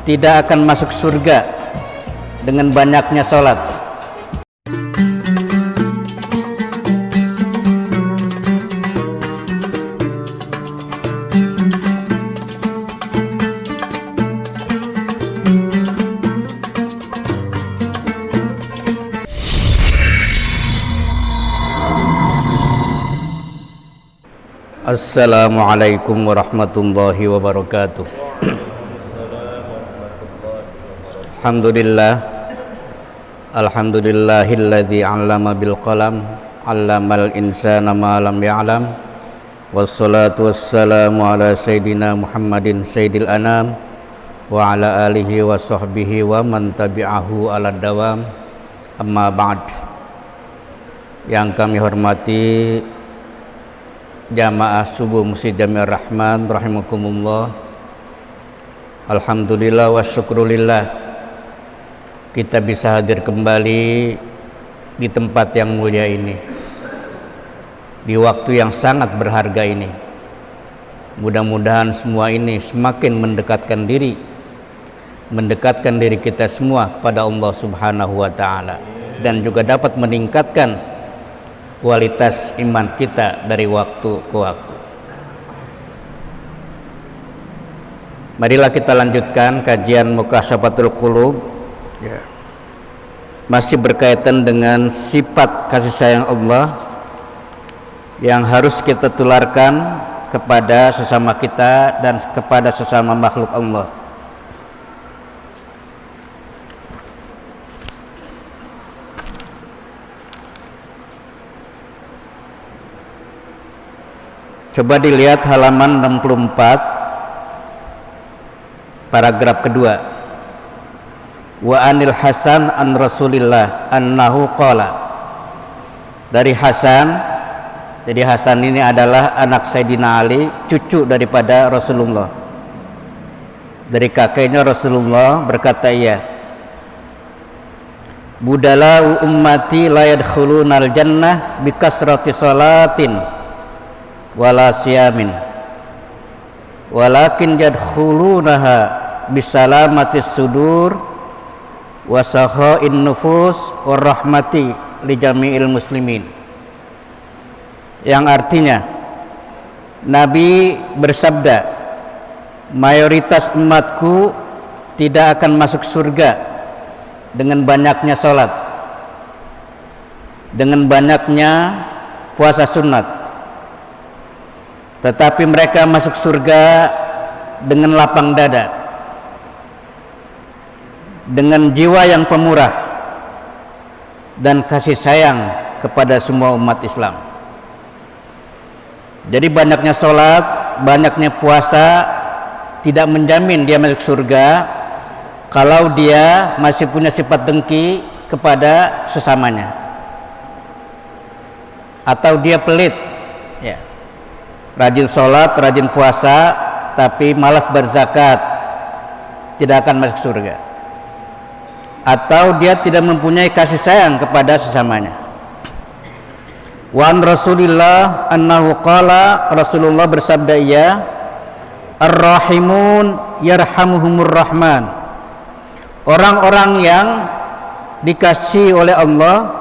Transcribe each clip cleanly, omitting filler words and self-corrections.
tidak akan masuk surga dengan banyaknya sholat. Assalamualaikum warahmatullahi wabarakatuh. Alhamdulillahilladzi 'allama bil qalam 'allamal insana ma lam ya'lam. Wassalatu wassalamu ala sayyidina Muhammadin sayyidil anam wa ala alihi wa sahbihi wa man tabi'ahu ala dawam. Amma ba'd. Yang kami hormati jamaah subuh Masjid Jami'ur Rahman rahimakumullah. Alhamdulillah wa syukrulillah, kita bisa hadir kembali di tempat yang mulia ini, di waktu yang sangat berharga ini. Mudah-mudahan semua ini semakin mendekatkan diri kita semua kepada Allah Subhanahu wa ta'ala, dan juga dapat meningkatkan kualitas iman kita dari waktu ke waktu. Marilah kita lanjutkan kajian Mukashafatul Qulub, masih berkaitan dengan sifat kasih sayang Allah yang harus kita tularkan kepada sesama kita dan kepada sesama makhluk Allah. Coba dilihat halaman 64, paragraf kedua. Wa anil Hasan an Rasulillah annahu qala. Dari Hasan, jadi Hasan ini adalah anak Sayyidina Ali, cucu daripada Rasulullah. Dari kakeknya Rasulullah berkata, iya, budala ummati la yadkhulunal jannah bikasrati salatin wala siyamin walakin yadkhulunaha bisalamatis sudur wa sahain nufus warahmati li jami'il muslimin. Yang artinya, Nabi bersabda, mayoritas umatku tidak akan masuk surga dengan banyaknya sholat, dengan banyaknya puasa sunat, tetapi mereka masuk surga dengan lapang dada, dengan jiwa yang pemurah dan kasih sayang kepada semua umat Islam. Jadi banyaknya sholat, banyaknya puasa tidak menjamin dia masuk surga kalau dia masih punya sifat dengki kepada sesamanya, atau dia pelit, ya, rajin sholat, rajin puasa, tapi malas berzakat, tidak akan masuk surga. Atau dia tidak mempunyai kasih sayang kepada sesamanya. Wa an Rasulillah annahu qala, Rasulullah bersabda, iya, ar-rahimun yarhamuhumur rahman. Orang-orang yang dikasihi oleh Allah,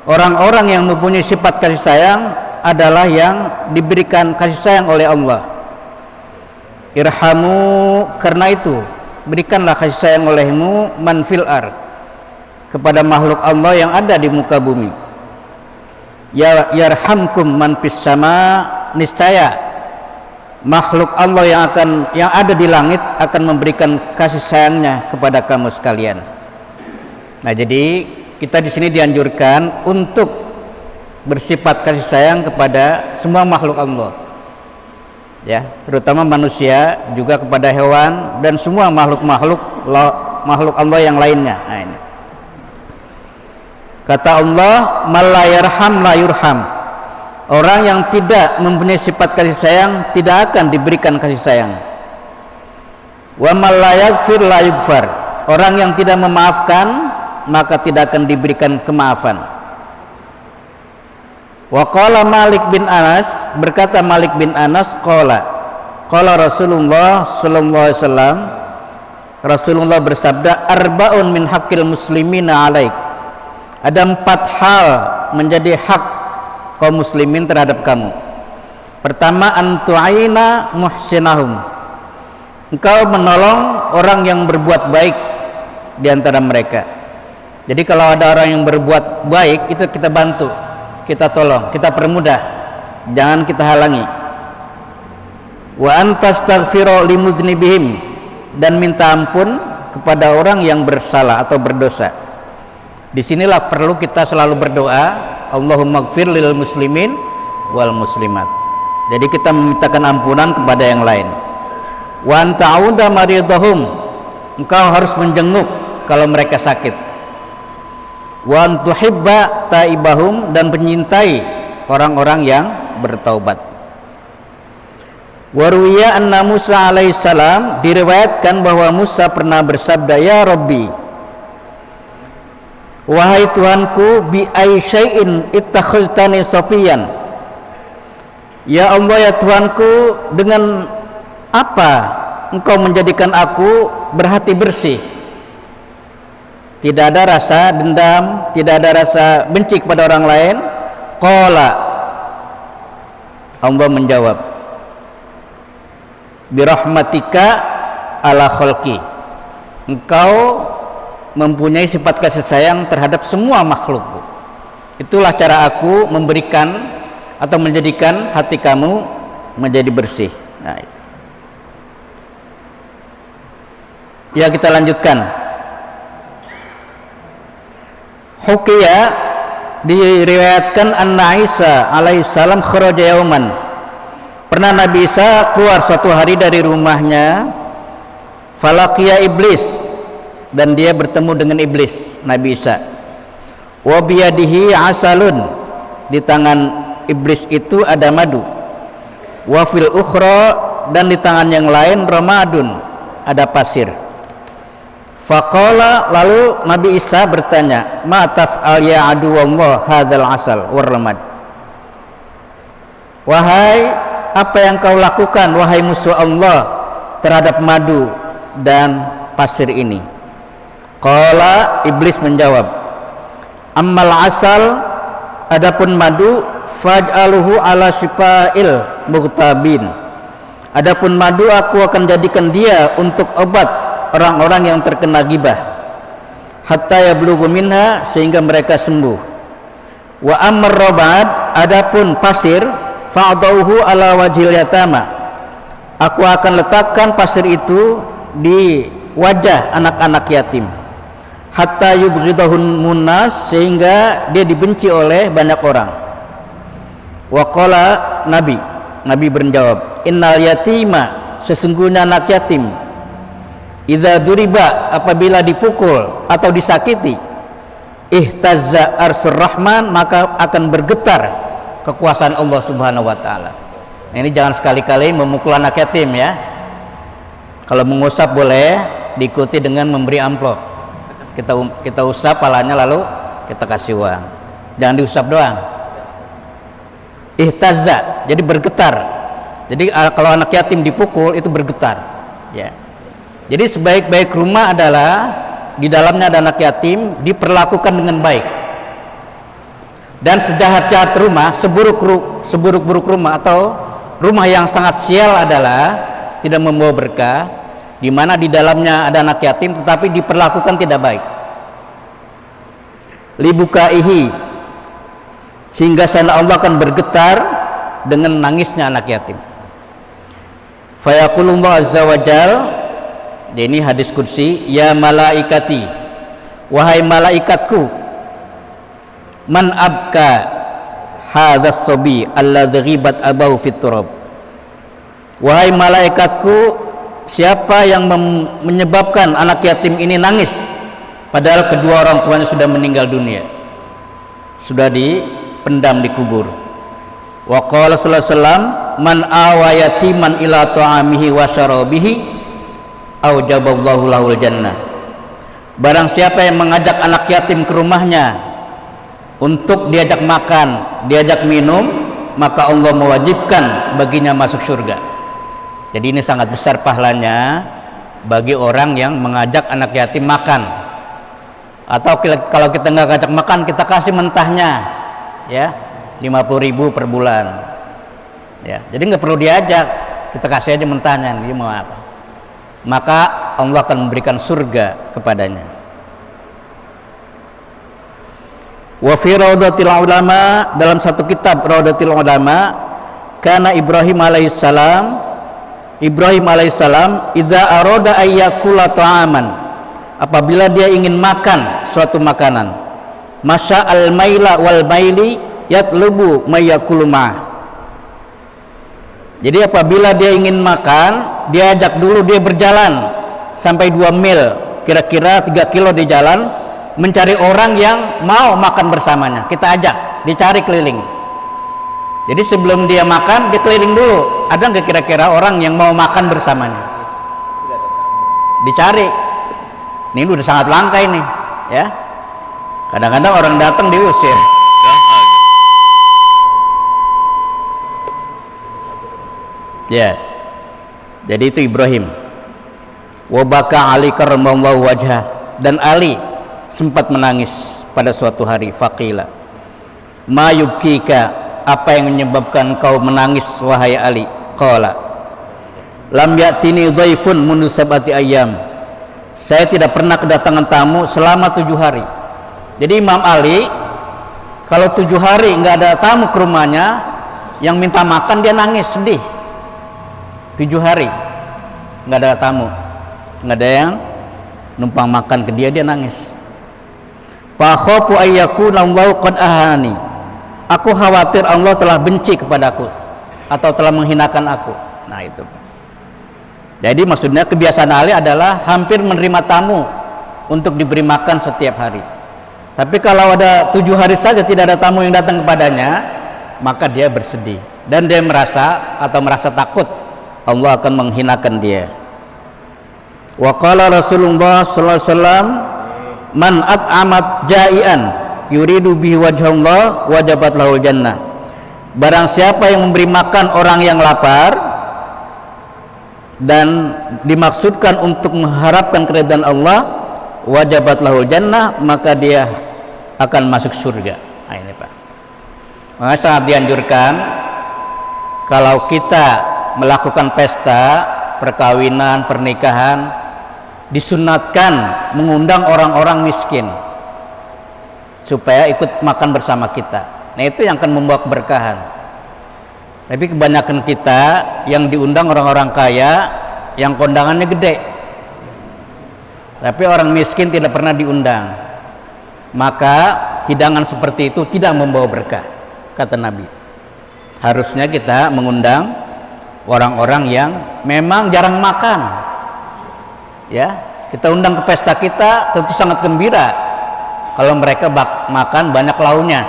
orang-orang yang mempunyai sifat kasih sayang adalah yang diberikan kasih sayang oleh Allah. Irhamu, karena itu berikanlah kasih sayang olehmu man fil ar, kepada makhluk Allah yang ada di muka bumi. Ya yarhamkum man fis sama, niscaya makhluk Allah yang ada di langit akan memberikan kasih sayangnya kepada kamu sekalian. Nah, jadi kita di sini dianjurkan untuk bersifat kasih sayang kepada semua makhluk Allah, ya, terutama manusia, juga kepada hewan dan semua makhluk Allah yang lainnya. Nah, ini kata Allah, man la yarham la yurham. Orang yang tidak mempunyai sifat kasih sayang tidak akan diberikan kasih sayang. Wa man la yaghfir la yughfar. Orang yang tidak memaafkan maka tidak akan diberikan kemaafan. Wa qala Malik bin Anas, berkata Malik bin Anas, qala Rasulullah sallallahu alaihi wasallam, Rasulullah bersabda, arba'un min haqqil muslimina alaik. Ada 4 hal menjadi hak kaum muslimin terhadap kamu. Pertama, antu'aina muhsinahum. Engkau menolong orang yang berbuat baik di antara mereka. Jadi kalau ada orang yang berbuat baik, itu kita bantu, kita tolong, kita permudah, jangan kita halangi. Wa antastaghfiru limudznibihim, dan minta ampun kepada orang yang bersalah atau berdosa. Disinilah perlu kita selalu berdoa, Allahumma gfir lil muslimin wal muslimat. Jadi kita memintakan ampunan kepada yang lain. Wa anta'uda maridahum, engkau harus menjenguk kalau mereka sakit. Wa antuhibba taibahum, dan menyintai orang-orang yang bertaubat. Wa ruwiya anna Musa alaihissalam, diriwayatkan bahwa Musa pernah bersabda, ya Rabbi, wahai Tuhanku, bi ay syai'in ittakhadtani safiyan. Ya Allah, ya Tuhanku, dengan apa engkau menjadikan aku berhati bersih? Tidak ada rasa dendam, tidak ada rasa benci kepada orang lain. Qala, Allah menjawab, birahmatika ala khalqi. Engkau mempunyai sifat kasih sayang terhadap semua makhluk. Itulah cara aku memberikan atau menjadikan hati kamu menjadi bersih. Nah, itu. Ya, kita lanjutkan. Hukiya, diriwayatkan anna Isa alaihissalam kharaja yauman. Pernah Nabi Isa keluar suatu hari dari rumahnya, falaqiya iblis, dan dia bertemu dengan iblis, Nabi Isa. Wa biyadihi asalun, di tangan iblis itu ada madu. Wa fil ukhra, dan di tangan yang lain ramadun, ada pasir. Faqala, lalu Nabi Isa bertanya, ma taf'al ya aduwallah hadzal asal war ramad. Wahai, apa yang kau lakukan wahai musuh Allah terhadap madu dan pasir ini? Qala, iblis menjawab, ammal asal, adapun madu, faj'aluhu ala syifa'il mughtabin. Adapun madu aku akan jadikan dia untuk obat orang-orang yang terkena gibah, hatta yablughu minha, sehingga mereka sembuh. Wa ammar rabad, adapun pasir, fa'dauhu ala wajhil yatama, aku akan letakkan pasir itu di wajah anak-anak yatim, hatta yubghidahun munas, sehingga dia dibenci oleh banyak orang. Wa qala, Nabi menjawab, innal yatima, sesungguhnya anak yatim, idza duriba, apabila dipukul atau disakiti, ihtazza arsur rahman, maka akan bergetar kekuasaan Allah Subhanahu wa taala. Nah, ini jangan sekali-kali memukul anak yatim ya. Kalau mengusap boleh, diikuti dengan memberi amplop. Kita usap palanya, lalu kita kasih uang. Jangan diusap doang. Ihtazza, jadi bergetar. Jadi kalau anak yatim dipukul itu bergetar. Ya. Jadi sebaik-baik rumah adalah di dalamnya ada anak yatim, diperlakukan dengan baik. Dan sejahat-jahat rumah, seburuk-buruk rumah atau rumah yang sangat sial adalah tidak membawa berkah, di mana di dalamnya ada anak yatim tetapi diperlakukan tidak baik. Libukaihi, sehingga sana Allah akan bergetar dengan nangisnya anak yatim. Fayaqulullah azza wa jal, ini hadis kursi, ya malaikati, wahai malaikatku, man abka hadzas sabi alladzi ghibat abahu fit turab. Wahai malaikatku, siapa yang menyebabkan anak yatim ini nangis padahal kedua orang tuanya sudah meninggal dunia, sudah dipendam di kubur. Wa qala sallallahu alaihi wasallam, man awa yatiman ila ta'amihi wa syarabihi aujaballahu lahul jannah. Barang siapa yang mengajak anak yatim ke rumahnya untuk diajak makan, diajak minum, maka Allah mewajibkan baginya masuk surga. Jadi ini sangat besar pahalanya bagi orang yang mengajak anak yatim makan, atau kalau kita nggak ngajak makan, kita kasih mentahnya, ya, 50.000 per bulan, ya. Jadi nggak perlu diajak, kita kasih aja mentahnya, dia mau apa, maka Allah akan memberikan surga kepadanya. Wa fi Raudatil Ulama, dalam satu kitab Raudatil Ulama, kana Ibrahim alaihissalam idza arada ayyakula ta'aman, apabila dia ingin makan suatu makanan, masya al-maila wal maili yatlubu mayyakulu ma. Jadi apabila dia ingin makan, dia ajak dulu, dia berjalan sampai 2 mil, kira-kira 3 kilo di jalan, mencari orang yang mau makan bersamanya. Kita ajak, dicari keliling. Jadi sebelum dia makan, dia keliling dulu, ada nggak kira-kira orang yang mau makan bersamanya. Dicari. Ini udah sangat langka ini, ya. Kadang-kadang orang datang diusir. Ya. Jadi itu Ibrahim. Wa baka Ali karramallahu wajhah, dan Ali sempat menangis pada suatu hari. Faqila ma yubkika, apa yang menyebabkan kau menangis wahai Ali? Qala lam ya'tini dhaifun mundu sab'ati ayyam, saya tidak pernah kedatangan tamu selama 7 hari. Jadi Imam Ali kalau 7 hari nggak ada tamu ke rumahnya yang minta makan, dia nangis, sedih. 7 hari nggak ada tamu, nggak ada yang numpang makan ke dia, dia nangis. Fa khafu ayyakuna Allahu qad ahani, aku khawatir Allah telah benci kepadaku atau telah menghinakan aku. Nah itu. Jadi maksudnya kebiasaan Ali adalah hampir menerima tamu untuk diberi makan setiap hari. Tapi kalau ada 7 hari saja tidak ada tamu yang datang kepadanya, maka dia bersedih dan dia merasa takut Allah akan menghinakan dia. Wa qala Rasulullah sallallahu alaihi wasallam, man at'amat ja'ian yuridu bihi wajhallah wajabat lahul jannah, barang siapa yang memberi makan orang yang lapar dan dimaksudkan untuk mengharapkan keridhaan Allah, wajabat lahul jannah, maka dia akan masuk surga. Nah ini Pak, maka sangat dianjurkan kalau kita melakukan pesta perkawinan, pernikahan, disunatkan mengundang orang-orang miskin supaya ikut makan bersama kita. Nah itu yang akan membawa keberkahan. Tapi kebanyakan kita yang diundang orang-orang kaya yang kondangannya gede, tapi orang miskin tidak pernah diundang, maka hidangan seperti itu tidak membawa berkah, kata Nabi. Harusnya kita mengundang orang-orang yang memang jarang makan, ya, kita undang ke pesta kita, tentu sangat gembira kalau mereka makan banyak lauknya.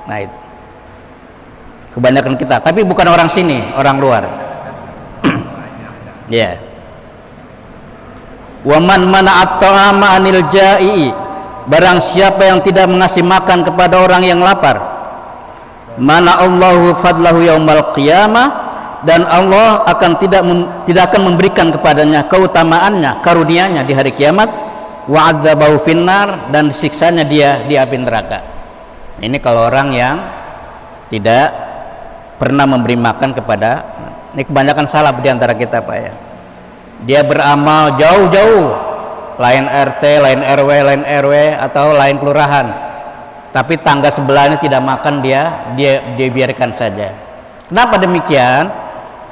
Nah itu kebanyakan kita, tapi bukan orang sini, orang luar. Ya. Wa man mana'at ta'ama 'anil ja'i, barang siapa yang tidak mengasih makan kepada orang yang lapar, mana Allahu fadlahu yaumal qiyamah, dan Allah akan tidak akan memberikan kepadanya keutamaannya, karunia-Nya di hari kiamat. Wa 'adzabahu finnar, dan siksanya dia di api neraka. Ini kalau orang yang tidak pernah memberi makan kepada, ini kebanyakan salah di antara kita Pak ya. Dia beramal jauh-jauh, lain RT, lain RW, lain RW atau lain kelurahan, tapi tangga sebelahnya tidak makan, dia biarkan saja. Kenapa demikian?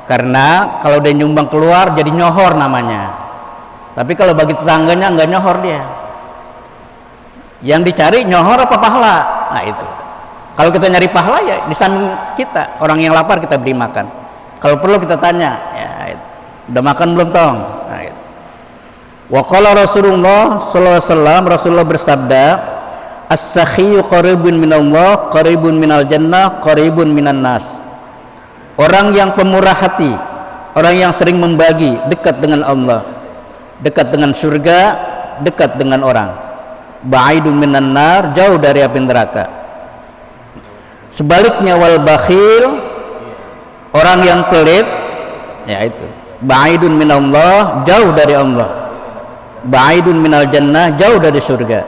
Karena kalau dia nyumbang keluar jadi nyohor namanya, tapi kalau bagi tetangganya enggak nyohor dia. Yang dicari nyohor apa pahala? Nah itu. Kalau kita nyari pahala ya di samping kita, orang yang lapar kita beri makan. Kalau perlu kita tanya, ya itu, udah makan belum tong? Nah itu. Wa qala Rasulullah sallallahu alaihi wasallam, Rasulullah bersabda, as-sakhiyyu qaribun minallah, qaribun minal jannah, qaribun minan nas. Orang yang pemurah hati, orang yang sering membagi, dekat dengan Allah, dekat dengan surga, dekat dengan orang. Ba'idun minan nar, jauh dari api neraka. Sebaliknya wal bakhil, orang yang pelit, ya itu, ba'idun minallah, jauh dari Allah. Ba'idun minal jannah, jauh dari surga.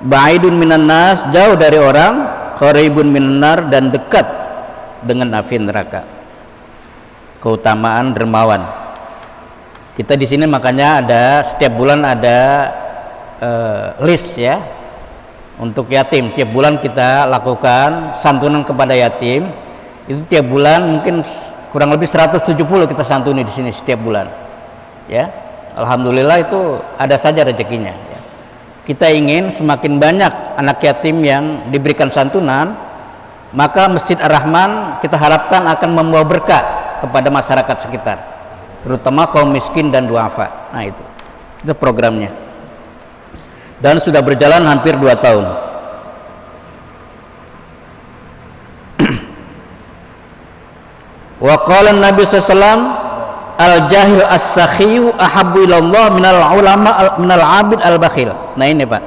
Ba'idun minan nas, jauh dari orang. Qaribun minan nar, dan dekat dengan api neraka. Keutamaan dermawan. Kita di sini makanya ada setiap bulan ada list ya untuk yatim. Tiap bulan kita lakukan santunan kepada yatim. Itu tiap bulan mungkin kurang lebih 170 kita santuni di sini setiap bulan. Ya, alhamdulillah itu ada saja rezekinya. Ya. Kita ingin semakin banyak anak yatim yang diberikan santunan, maka Masjid Ar-Rahman kita harapkan akan membawa berkah kepada masyarakat sekitar, terutama kaum miskin dan duafa. Nah itu programnya, dan sudah berjalan hampir 2 tahun. Wa qala Nabi sallallahu al-jahil as-sakhiyu ahabbu ilallah minal ulama minal abid al-bakhil. Nah ini Pak,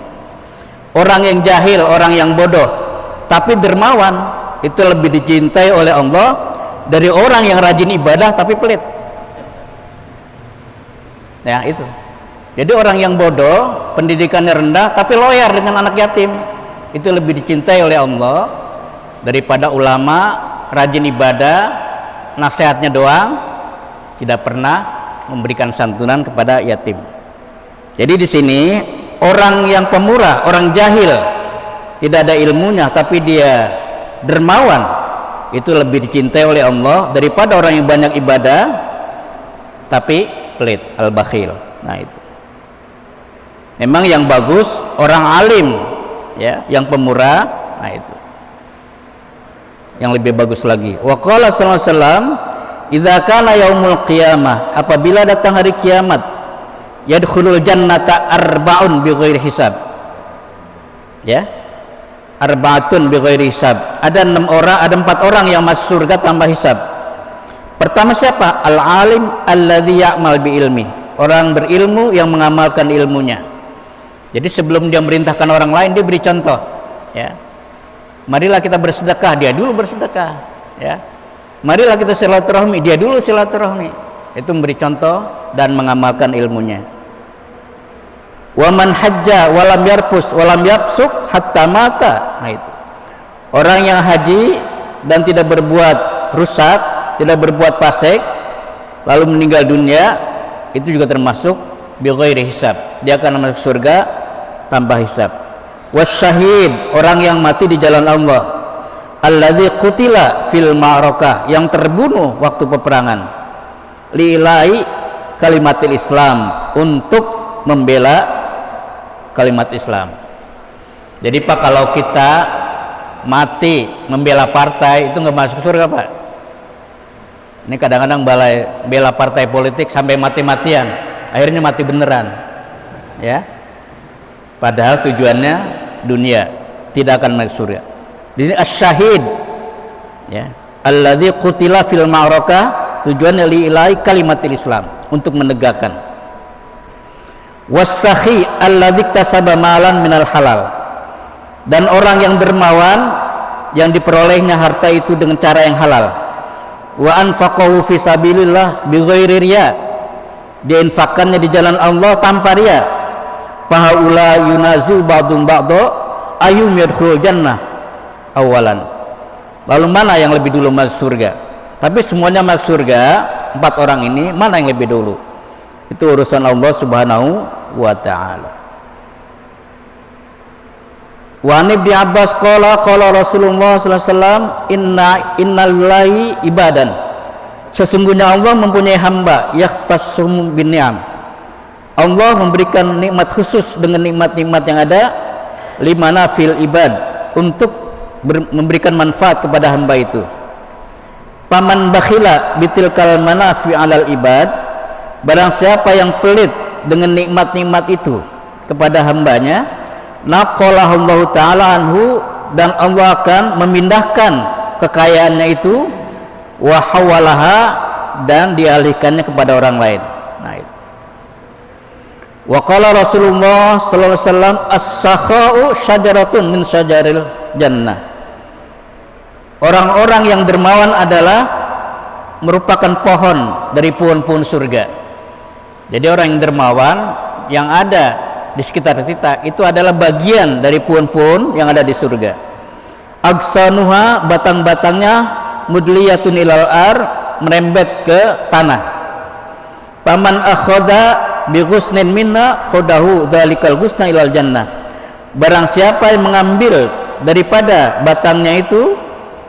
orang yang jahil, orang yang bodoh tapi dermawan itu lebih dicintai oleh Allah dari orang yang rajin ibadah tapi pelit. Ya itu. Jadi orang yang bodoh, pendidikannya rendah tapi loyal dengan anak yatim, itu lebih dicintai oleh Allah daripada ulama rajin ibadah, nasihatnya doang, tidak pernah memberikan santunan kepada yatim. Jadi di sini orang yang pemurah, orang jahil, tidak ada ilmunya tapi dia dermawan, itu lebih dicintai oleh Allah daripada orang yang banyak ibadah tapi pelit, al-bakhil. Nah itu. Memang yang bagus orang alim ya, yang pemurah. Nah itu yang lebih bagus lagi. Wa qala sallallahu alaihi wasallam, idza kana yaumul qiyamah, apabila datang hari kiamat, yadkhulul jannata arba'un bighairi hisab. Ya. Arba'atun bighairi hisab. Ada 4 orang yang masuk surga tanpa hisab. Pertama siapa? Al-alim alladzi ya'mal bi ilmi. Orang berilmu yang mengamalkan ilmunya. Jadi sebelum dia merintahkan orang lain, dia beri contoh, ya. Marilah kita bersedekah, dia dulu bersedekah, ya. Marilah kita silaturahmi, dia dulu silaturahmi. Itu memberi contoh dan mengamalkan ilmunya. Wa man hajja walam yarfus walam yafsuk hatta mata. Nah itu. Orang yang haji dan tidak berbuat rusak, tidak berbuat fasik, lalu meninggal dunia, itu juga termasuk bighairi hisab. Dia akan masuk surga tanpa hisab. Wasyahid, orang yang mati di jalan Allah, alladzi qutila fil ma'rakah, yang terbunuh waktu peperangan, li'ilai kalimatil Islam, untuk membela kalimat Islam. Jadi Pak, kalau kita mati membela partai itu nggak masuk surga Pak. Ini kadang-kadang bela partai politik sampai mati-matian, akhirnya mati beneran, ya. Padahal tujuannya dunia, tidak akan masuk surga. Jadi asy-syahid, ya, alladzi qutila fil ma'rakah, tujuannya li'ilai kalimatil Islam, untuk menegakkan. Was-sakhi alladzi iktasaba malan minal halal, dan orang yang dermawan yang diperolehnya harta itu dengan cara yang halal. Wa anfaqahu fi sabilillah bighairi riya, dia infakkannya di jalan Allah tanpa riya. Fahaula yunazu ba'dum ba'do ayyum yadkhulul jannah awalan. Lalu mana yang lebih dulu masuk surga? Tapi semuanya masuk surga, 4 orang ini mana yang lebih dulu? Itu urusan Allah Subhanahu wa ta'ala. Wa Ibnu Abbas qala Rasulullah sallallahu alaihi wasallam, innalillahi ibadan, sesungguhnya Allah mempunyai hamba, yahtassum bin ni'am, Allah memberikan nikmat khusus dengan nikmat-nikmat yang ada, limana fil ibad, untuk memberikan manfaat kepada hamba itu. Paman bakhila bitilkal manafi alal ibad, barang siapa yang pelit dengan nikmat-nikmat itu kepada hambanya, naqalahullahu ta'ala anhu, dan Allah akan memindahkan kekayaannya itu, wa hawalaha, dan dialihkannya kepada orang lain. Nah itu. Wa qala Rasulullah sallallahu alaihi wasallam, as-sakha'u syajaratun min syajaril jannah. Orang-orang yang dermawan adalah merupakan pohon dari pohon-pohon surga. Jadi orang yang dermawan yang ada di sekitar kita itu adalah bagian dari pohon-pohon yang ada di surga. Agsanuha, batang-batangnya mudliyatun ilal ar, merembet ke tanah. Paman akhadha bi ghusnin minna qadahu dzalikal ghusna ilal jannah. Barang siapa yang mengambil daripada batangnya itu,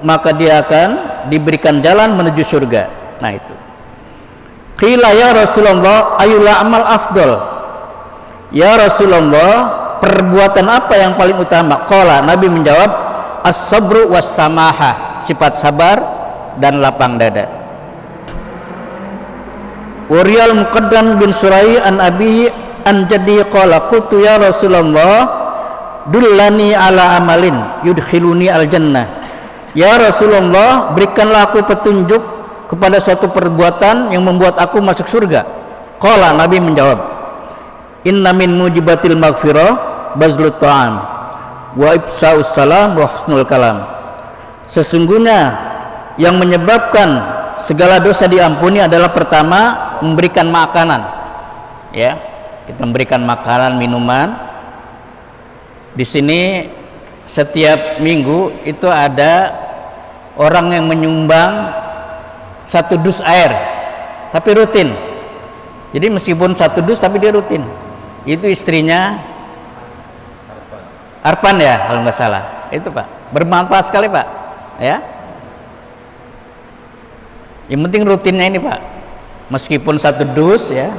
maka dia akan diberikan jalan menuju surga. Nah itu. Qila ya Rasulullah ayyul amal afdal? Ya Rasulullah, perbuatan apa yang paling utama? Qala, Nabi menjawab, as-sabru was-samaha, sifat sabar dan lapang dada. Urial Muqaddam bin Surai an abihi an jadi qala qultu ya Rasulullah dullani ala amalin yudkhiluni al jannah. Ya Rasulullah, berikanlah aku petunjuk kepada suatu perbuatan yang membuat aku masuk surga. Qala, Nabi menjawab, inna min mujibatil maghfirah bazlut ta'am wa ifsa'us salam wa husnul kalam. Sesungguhnya yang menyebabkan segala dosa diampuni adalah pertama memberikan makanan, ya, kita memberikan makanan, minuman. Di sini setiap minggu itu ada orang yang menyumbang 1 dus air, tapi rutin. Jadi meskipun 1 dus tapi dia rutin. Itu istrinya Arpan ya kalau nggak salah. Itu Pak, bermanfaat sekali Pak, ya. Yang penting rutinnya ini Pak. Meskipun 1 dus ya.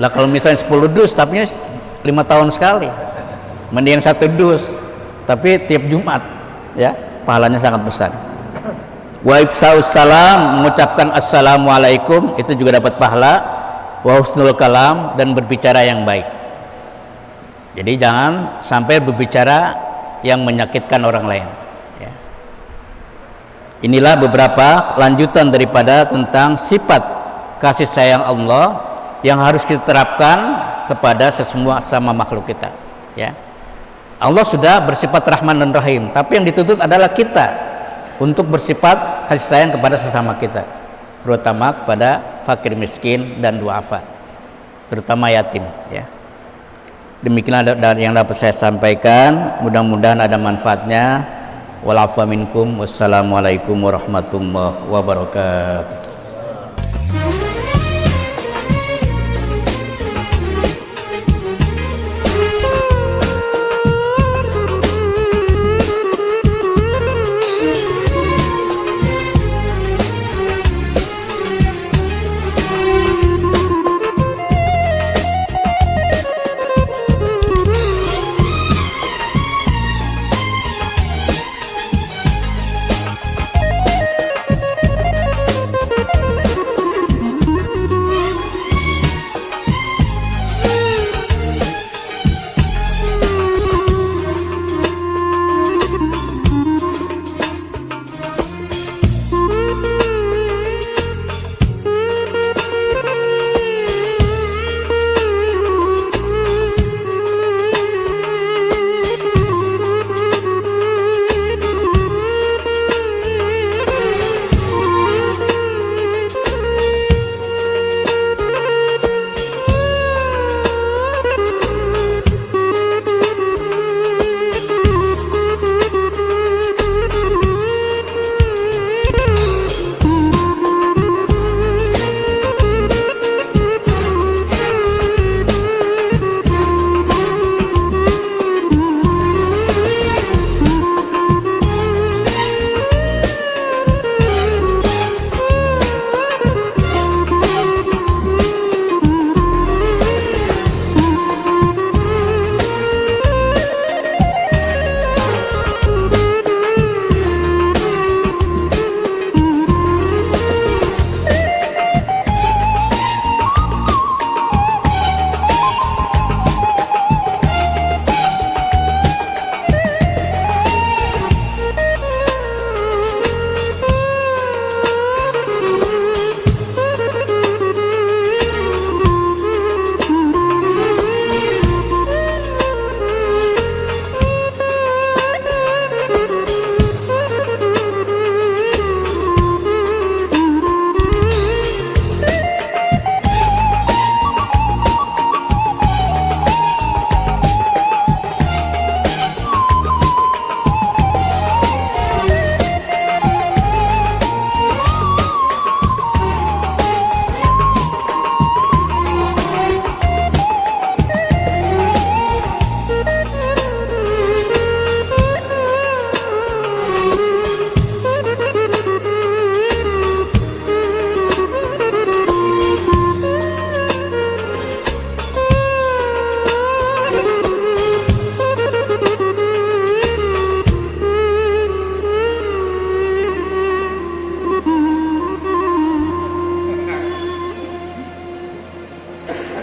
Lah kalau misalnya 10 dus tapi 5 tahun sekali. Mending 1 dus tapi tiap Jumat, ya, pahalanya sangat besar. Wa ifsa'us salam, mengucapkan assalamualaikum, itu juga dapat pahala. Wa husnul kalam, dan berbicara yang baik. Jadi jangan sampai berbicara yang menyakitkan orang lain, ya. Inilah beberapa lanjutan daripada tentang sifat kasih sayang Allah yang harus kita terapkan kepada sesama makhluk kita, ya. Allah sudah bersifat Rahman dan Rahim, tapi yang dituntut adalah kita untuk bersifat kasih sayang kepada sesama kita, terutama kepada fakir miskin dan duafa, terutama yatim, ya. Demikianlah yang dapat saya sampaikan, mudah-mudahan ada manfaatnya. Wal afa minkum, wassalamualaikum warahmatullahi wabarakatuh.